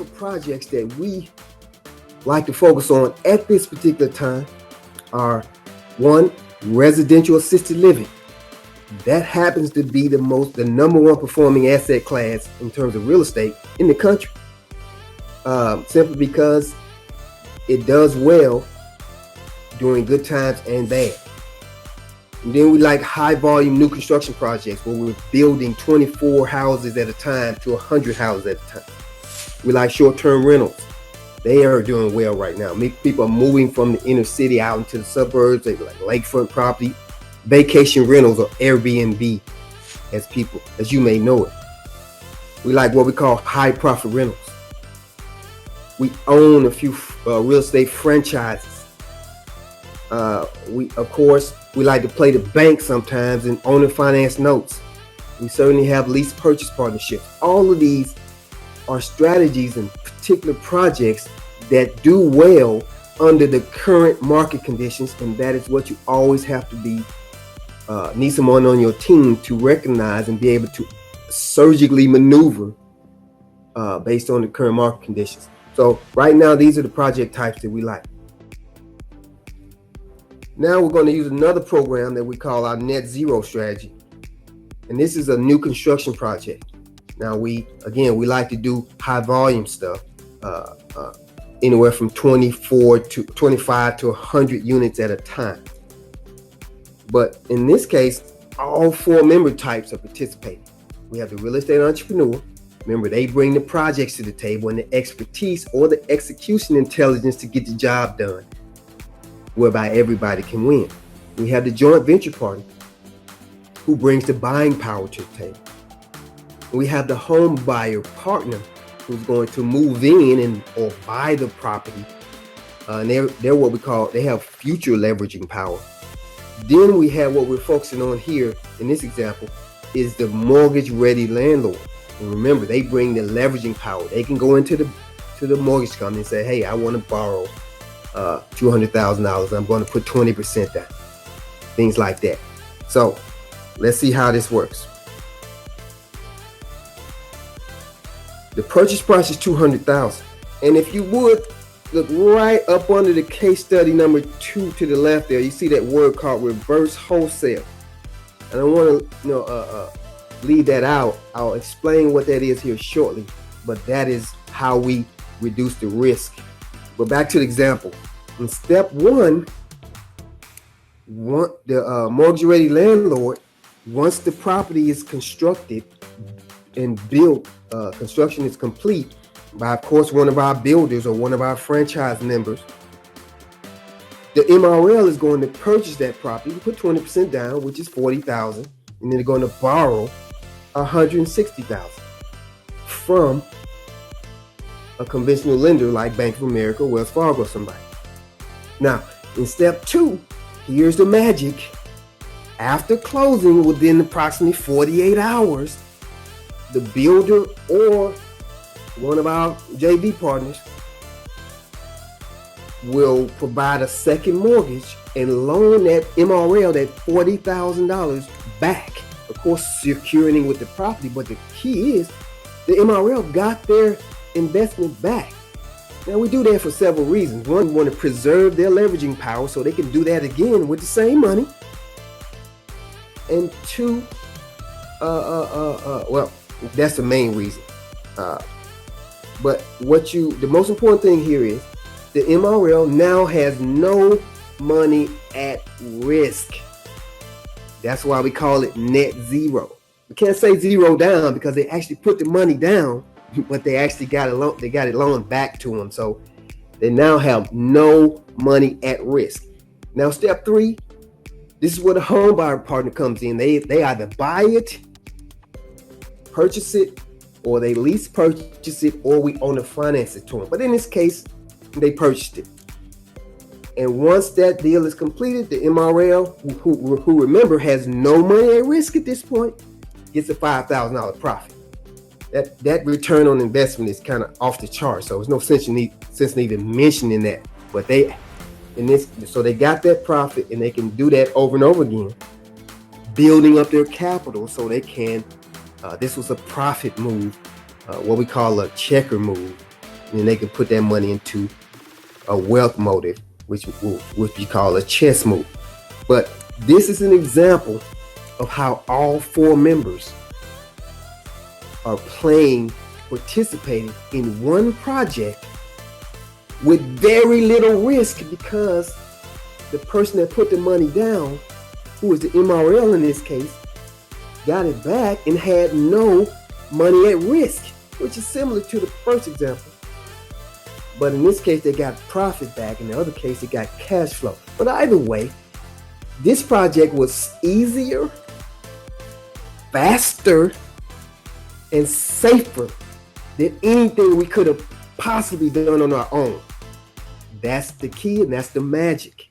of projects that we like to focus on at this particular time are: one, residential assisted living. That happens to be the number one performing asset class in terms of real estate in the country, simply because it does well during good times and bad. And then we like high volume new construction projects where we're building 24 houses at a time to 100 houses at a time. We like short-term rentals. They are doing well right now. People are moving from the inner city out into the suburbs. They like lakefront property, vacation rentals, or Airbnb, as you may know it. We like what we call high profit rentals. We own a few real estate franchises. We like to play the bank sometimes and own and finance notes. We certainly have lease purchase partnerships. All of these are strategies and particular projects that do well under the current market conditions, and that is what you always have to need someone on your team to recognize and be able to surgically maneuver based on the current market conditions. So right now, these are the project types that we like. Now we're going to use another program that we call our NetZERO strategy. And this is a new construction project. Now we like to do high volume stuff, anywhere from 25 to 100 units at a time. But in this case, all four member types are participating. We have the real estate entrepreneur. Remember, they bring the projects to the table and the expertise or the execution intelligence to get the job done, whereby everybody can win. We have the joint venture partner who brings the buying power to the table. We have the home buyer partner who's going to move in or buy the property. And they're what we call, they have future leveraging power. Then we have what we're focusing on here in this example is the mortgage ready landlord. And remember, they bring the leveraging power. They can go into the mortgage company and say, hey, I want to borrow $200,000. I'm going to put 20% down. Things like that. So let's see how this works. The purchase price is $200,000. And if you would look right up under the case study number 2 to the left there, you see that word called reverse wholesale. And I want to leave that out. I'll explain what that is here shortly, but that is how we reduce the risk. But back to the example. In step 1, the mortgage ready landlord, once the property is constructed and built, construction is complete by, of course, one of our builders or one of our franchise members, the MRL is going to purchase that property, put 20% down, which is $40,000, and then they're going to borrow $160,000 from a conventional lender like Bank of America, Wells Fargo, or somebody. Now, in step 2, here's the magic. After closing, within approximately 48 hours, the builder or one of our JV partners will provide a second mortgage and loan that MRL, that $40,000 back. Of course, securing with the property, but the key is the MRL got their investment back. Now, we do that for several reasons. One, we want to preserve their leveraging power so they can do that again with the same money. And 2, well, that's the main reason. But the most important thing here is the MRL now has no money at risk. That's why we call it NetZERO. We can't say zero down because they actually put the money down, but they actually got it loaned back to them. So they now have no money at risk. Now, step 3, this is where the home buyer partner comes in. They either buy it, purchase it, or they lease purchase it, or we own and finance it to them. But in this case, they purchased it. And once that deal is completed, the MRL, who remember has no money at risk at this point, gets a $5,000 profit. That return on investment is kind of off the chart, so there's no sense in even mentioning that. But so they got that profit, and they can do that over and over again, building up their capital so they can. This was a profit move, what we call a checker move. and they can put that money into a wealth motive, which we call a chess move. But this is an example of how all four members are participating in one project with very little risk, because the person that put the money down, who is the MRL in this case, got it back and had no money at risk, which is similar to the first example. But in this case, they got profit back. In the other case, they got cash flow. But either way, this project was easier, faster, and safer than anything we could have possibly done on our own. That's the key, and that's the magic.